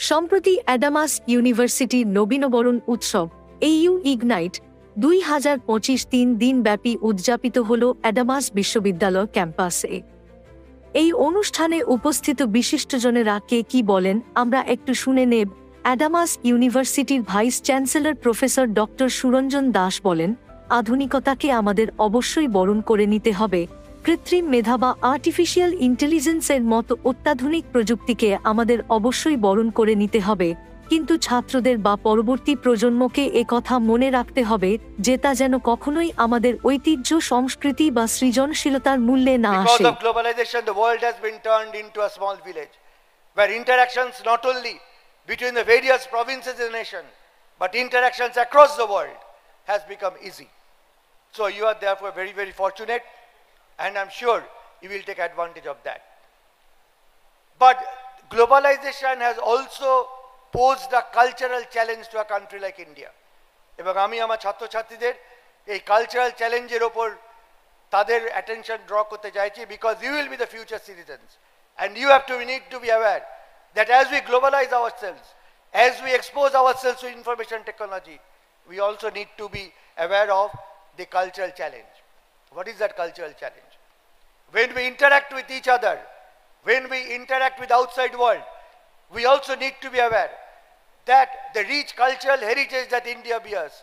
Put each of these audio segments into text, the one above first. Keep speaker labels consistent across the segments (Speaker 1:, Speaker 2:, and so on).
Speaker 1: সম্প্রতি অ্যাডামাস ইউনিভার্সিটির নবীনবরণ উৎসব AU ইগনাইট 2025 3 দিনব্যাপী উদযাপিত হল অ্যাডামাস বিশ্ববিদ্যালয় ক্যাম্পাসে। এই অনুষ্ঠানে উপস্থিত বিশিষ্টজনেরা কে কি বলেন আমরা একটু শুনে নেব। অ্যাডামাস ইউনিভার্সিটির vice chancellor professor doctor Suranjan Das বলেন, আধুনিকতাকে আমাদের অবশ্যই বরণ করে নিতে হবে। কৃত্রিম মেধা বা আর্টিফিশিয়াল ইন্টেলিজেন্সের মতো অত্যাধুনিক প্রযুক্তিকে আমাদের অবশ্যই বরণ করে নিতে হবে, কিন্তু ছাত্রদের বা পরবর্তী প্রজন্মকে একথা মনে রাখতে হবে যে তা যেন কখনোই আমাদের ঐতিহ্য, সংস্কৃতি বা সৃজনশীলতার মূল্যে না আসে।
Speaker 2: Because of globalization, the world has been turned into a small village, where interactions not only between the various provinces in the nation, but interactions across the world has become easy. So you are therefore very, very fortunate, and I'm sure you will take advantage of that. But globalization has also posed a cultural challenge to a country like India. এবং আমি আমার ছাত্রছাত্রীদের এই cultural চ্যালেঞ্জের ওপর তাদের attention draw করতে চাইছি, because you will be the future citizens and you have to need to be aware that as we globalize ourselves, as we expose ourselves to information technology, we also need to be aware of the cultural challenge. What is that cultural challenge? When we interact with each other, when we interact with outside world, we also need to be aware that the rich cultural heritage that India bears,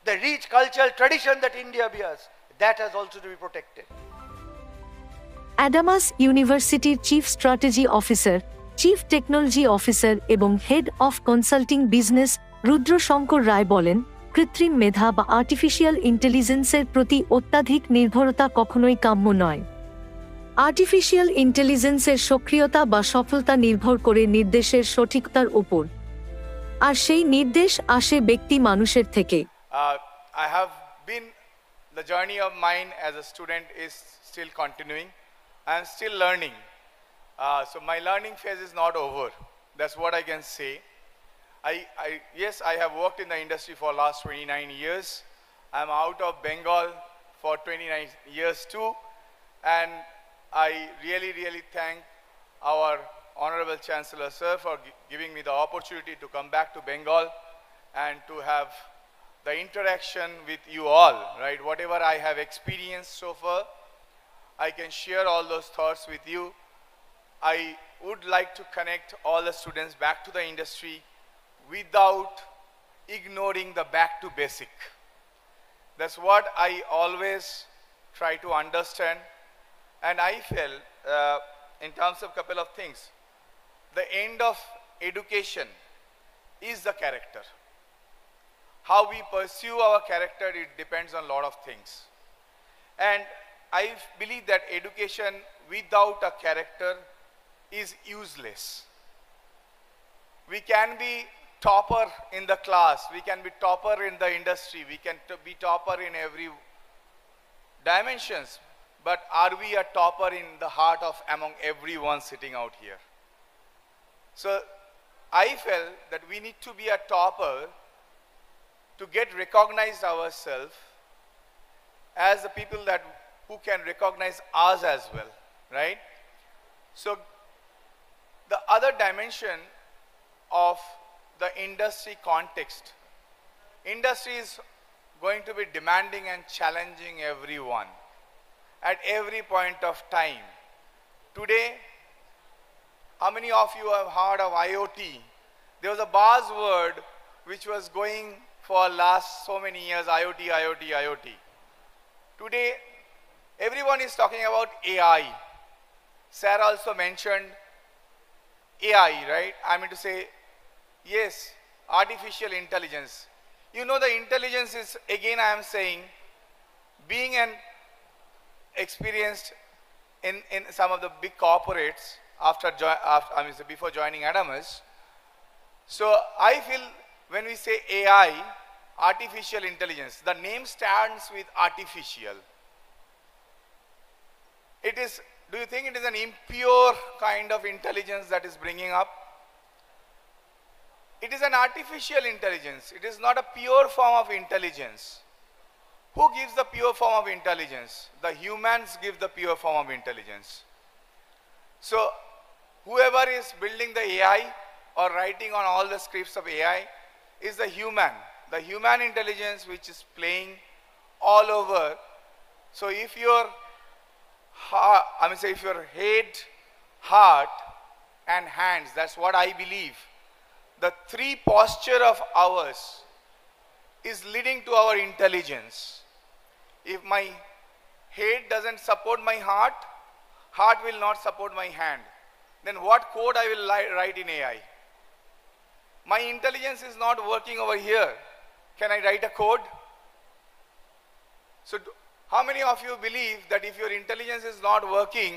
Speaker 2: the rich cultural tradition that India bears, that has also to be protected.
Speaker 1: Adamas ইউনিভার্সিটির chief strategy officer, chief technology officer এবং head of consulting business Rudra Shankar Roy বলেন, কৃত্রিম মেধা বা artificial ইন্টেলিজেন্সের প্রতি অত্যাধিক নির্ভরতা কখনোই কাম্য নয়। আর্টিফিশিয়াল ইন্টেলিজেন্সের সক্রিয়তা বা সফলতা নির্ভর করে নির্দেশের সঠিকতার উপর, আর সেই নির্দেশ আসে ব্যক্তি মানুষের থেকে।
Speaker 3: I have been, the journey of mine as a student is still continuing. I am still learning. So my learning phase is not over. That's what I can say. Yes, I have worked in the industry for last 29 years. I'm out of Bengal for 29 years too. And I really thank our Honorable Chancellor Sir for giving me the opportunity to come back to Bengal and to have the interaction with you all, right? Whatever I have experienced so far, I can share all those thoughts with you. I would like to connect all the students back to the industry without ignoring the back to basic. That's what I always try to understand. And I feel in terms of a couple of things, the end of education is the character. How we pursue our character, it depends on a lot of things. And I believe that education without a character is useless. We can be topper in the class, we can be topper in the industry, we can be topper in every dimensions, but are we a topper in the heart of among everyone sitting out here? So I felt that we need to be a topper to get recognized ourselves as the people that who can recognize us as well, right? So the other dimension of the industry context, industry is going to be demanding and challenging everyone at every point of time. Today, how many of you have heard of IoT? There was a buzzword which was going for last so many years, IoT, IoT, IoT. Today, everyone is talking about AI. Sarah also mentioned AI, right? I mean to say, yes, artificial intelligence. You know, the intelligence is, again I am saying, being an experienced in some of the big corporates before joining Adamas. So I feel when we say AI, artificial intelligence, the name stands with artificial. It is, do you think it is an impure kind of intelligence that is bringing up? It is an artificial intelligence. It is not a pure form of intelligence. Who gives the pure form of intelligence? The humans give the pure form of intelligence. So whoever is building the AI or writing on all the scripts of AI is the human intelligence which is playing all over. So if your if your head, heart and hands, that's what I believe, the three posture of ours is leading to our intelligence. If my head doesn't support my heart, heart will not support my hand, then what code I will write in AI? My intelligence is not working over here. Can I write a code? So how many of you believe that if your intelligence is not working,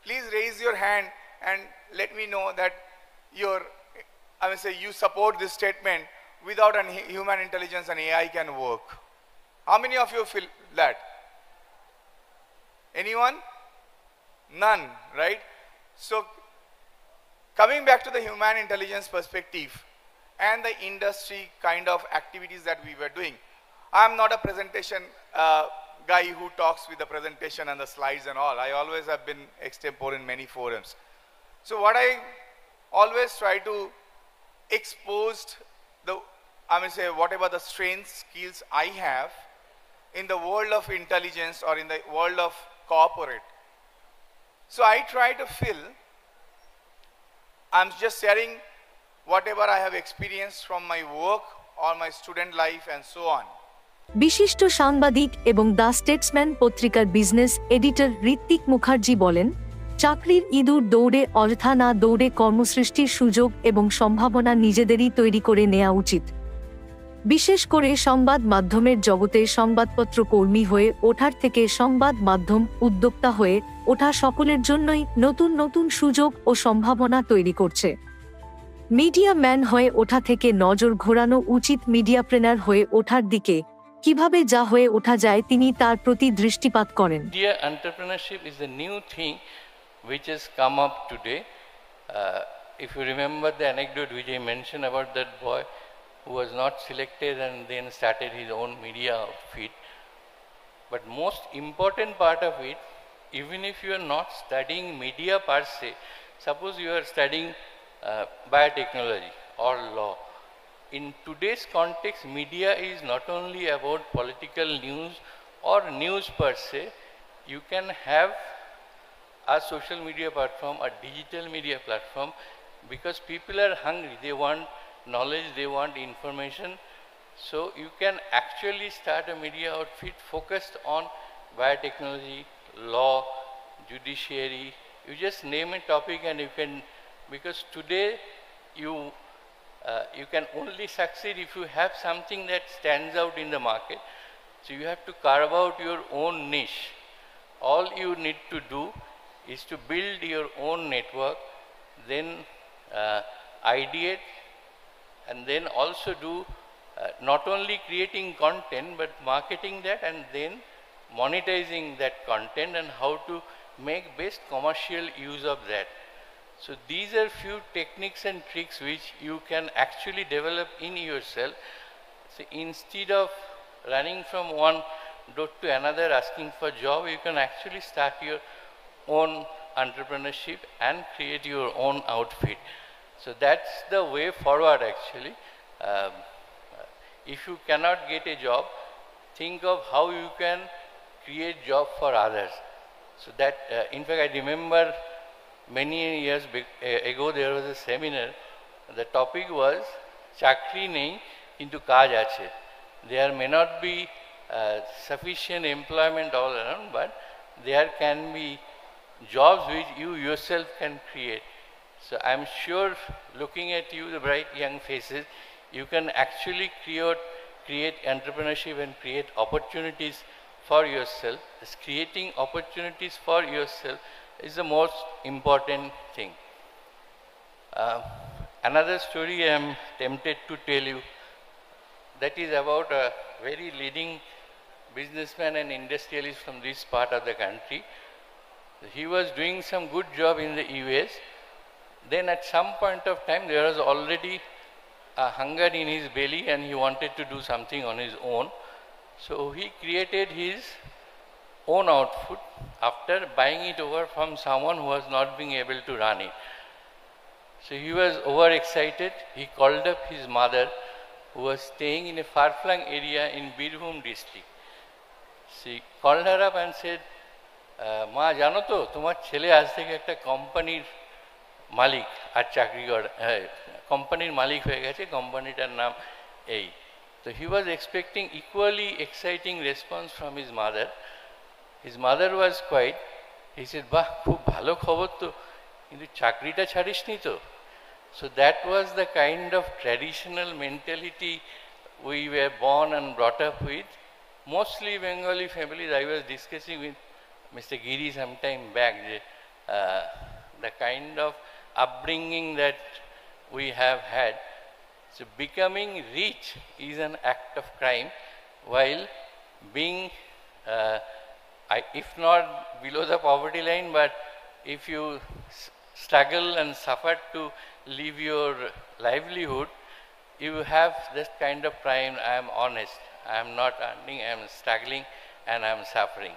Speaker 3: please raise your hand and let me know that you support this statement, without a human intelligence and AI can work. How many of you feel that? Anyone? None, right? So coming back to the human intelligence perspective and the industry kind of activities that we were doing, I'm not a presentation guy who talks with the presentation and the slides and all. I always have been extempore in many forums. So what I always try to expose the, whatever the strengths, skills I have in the world of intelligence or in the world of corporate. So I try to fill, I'm just sharing whatever I have experienced from my work or my student life and so on.
Speaker 1: বিশিষ্ট সাংবাদিক এবং the Statesman পত্রিকার business editor Hrithik Mukherjee বলেন, চাকরির ইঁদুর দৌড়ে অযথা না দৌড়ে কর্মসৃষ্টির সুযোগ এবং সম্ভাবনা নিজেদেরই তৈরি করে নেওয়া উচিত। বিশেষ করে সংবাদ মাধ্যমের জগতে সংবাদপত্র কর্মী হয়ে ওঠার থেকে সংবাদ মাধ্যম উদ্যোক্তা হয়ে ওঠা সকলের জন্যই নতুন নতুন সুযোগ ও সম্ভাবনা তৈরি করছে। মিডিয়া ম্যান হয়ে ওঠা থেকে নজর ঘোরানো উচিত মিডিয়াপ্রেনার হয়ে ওঠার দিকে। কিভাবে যা হয়ে ওঠা যায় তিনি তার প্রতি দৃষ্টিপাত করেন।
Speaker 4: Media entrepreneurship is a new thing which has come up today. If you remember the anecdote which I mentioned about that boy who was not selected and then started his own media outfit. But most important part of it, even if you are not studying media per se, suppose you are studying biotechnology or law. In today's context, media is not only about political news or news per se. You can have a social media platform, a digital media platform, because people are hungry. They want knowledge, they want information. So you can actually start a media outfit focused on biotechnology, law, judiciary. You just name a topic and you can, because today you can only succeed if you have something that stands out in the market. So you have to carve out your own niche. All you need to do is to build your own network, then ideate, and then also do not only creating content but marketing that and then monetizing that content and how to make best commercial use of that. So these are few techniques and tricks which you can actually develop in yourself. So instead of running from one door to another asking for job, you can actually start your own entrepreneurship and create your own outfit. So that's the way forward actually. If you cannot get a job, think of how you can create job for others. So that, in fact, I remember many years ago there was a seminar. The topic was chakri nei kintu kaj ache. There may not be sufficient employment all around, but there can be jobs which you yourself can create. So I'm sure, looking at you, the bright young faces, you can actually create entrepreneurship and create opportunities for yourself. Creating opportunities for yourself is the most important thing. Another story I am tempted to tell you, that is about a very leading businessman and industrialist from this part of the country. He was doing some good job in the US. Then at some point of time there was already a hunger in his belly and he wanted to do something on his own. So he created his own outfit after buying it over from someone who was not being able to run it. So he was overexcited. He called up his mother, who was staying in a far-flung area in Birbhum district. She called her up and said, মা জানো তো তোমার ছেলে আজ থেকে একটা কোম্পানির মালিক আর চাকরি করে কোম্পানির মালিক হয়ে গেছে কোম্পানিটার নাম এই তো he was expecting equally exciting response from his mother was quite he said বাহ খুব ভালো খবর তো কিন্তু চাকরিটা ছাড়িসনি তো so that was the kind of traditional mentality we were born and brought up with mostly Bengali families. I was discussing with Mr. Giri some time back, the kind of upbringing that we have had. So becoming rich is an act of crime, while being, if not below the poverty line, but if you struggle and suffer to live your livelihood, you have this kind of crime. I am honest, I am not earning, I am struggling and I am suffering.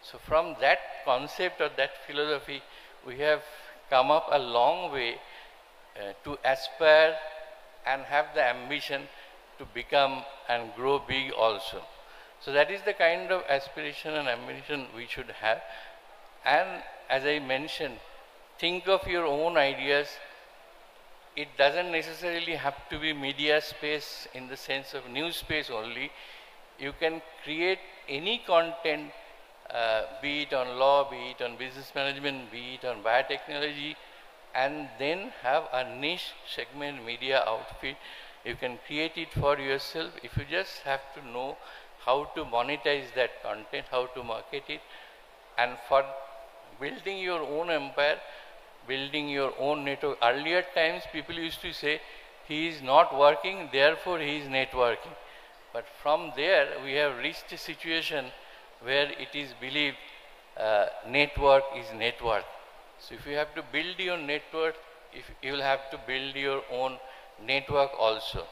Speaker 4: So from that concept or that philosophy, we have come up a long way to aspire and have the ambition to become and grow big also. So that is the kind of aspiration and ambition we should have. And as I mentioned, think of your own ideas. It doesn't necessarily have to be media space in the sense of news space only. You can create any content, be it on law, be it on business management, be it on biotechnology, and then have a niche segment media outfit. You can create it for yourself if you just have to know how to monetize that content, how to market it. And for building your own empire, building your own network. Earlier times people used to say he is not working, therefore he is networking. But from there we have reached a situation where it is believed network is net worth. So if you have to build your network, you will have to build your own network also.